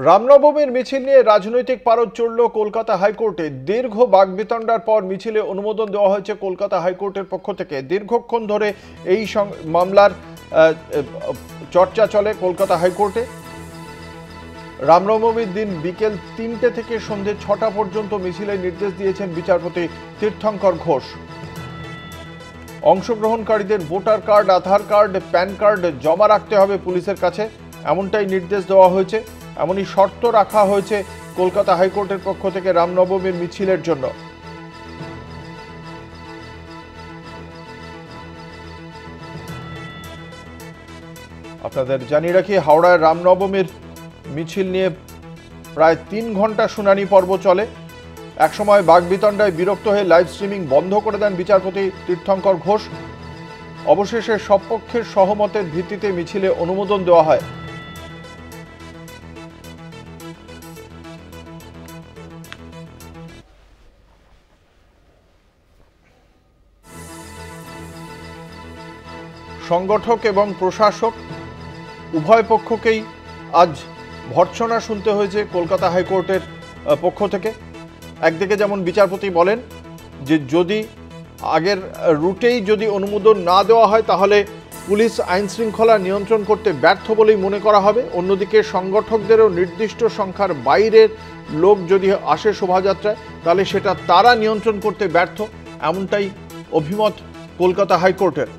রামনবমীর মিছিল নিয়ে রাজনৈতিক পারদ চড়ল কলকাতা হাইকোর্টে। দীর্ঘ বাকবিতণ্ডার পর মিছিলে অনুমোদন দেওয়া হয়েছে কলকাতা হাইকোর্টের পক্ষ থেকে। দীর্ঘক্ষণ ধরে এই মামলার চর্চা চলে কলকাতা হাইকোর্টে। রামনবমীর দিন বিকেল ৩টে থেকে সন্ধে ৬টা পর্যন্ত মিছিলের নির্দেশ দিয়েছেন বিচারপতি তীর্থঙ্কর ঘোষ। অংশগ্রহণকারীদের ভোটার কার্ড, আধার কার্ড, প্যান কার্ড জমা রাখতে হবে পুলিশের কাছে, এমনটাই নির্দেশ দেওয়া হয়েছে। এমনই শর্ত রাখা হয়েছে কলকাতা হাইকোর্টের পক্ষ থেকে রামনবমীর মিছিলের জন্য। আপনাদের জানিয়ে রাখি, হাওড়ায় রামনবমীর মিছিল নিয়ে প্রায় ৩ ঘন্টা শুনানি পর্ব চলে। একসময় বাকবিতণ্ডায় বিরক্ত হয়ে লাইভ স্ট্রিমিং বন্ধ করে দেন বিচারপতি তীর্থঙ্কর ঘোষ। অবশেষে সব পক্ষের সহমতের ভিত্তিতে মিছিলে অনুমোদন দেওয়া হয়। সংগঠক এবং প্রশাসক উভয় পক্ষকেই আজ ভর্ৎসনা শুনতে হয়েছে কলকাতা হাইকোর্টের পক্ষ থেকে। একদিকে যেমন বিচারপতি বলেন যে যদি আগের রুটেই যদি অনুমোদন না দেওয়া হয় তাহলে পুলিশ আইন শৃঙ্খলা নিয়ন্ত্রণ করতে ব্যর্থ বলেই মনে করা হবে। অন্যদিকে সংগঠকদেরও নির্দিষ্ট সংখ্যার বাইরের লোক যদি আসে শোভাযাত্রায় তাহলে সেটা তারা নিয়ন্ত্রণ করতে ব্যর্থ, এমনটাই অভিমত কলকাতা হাইকোর্টের।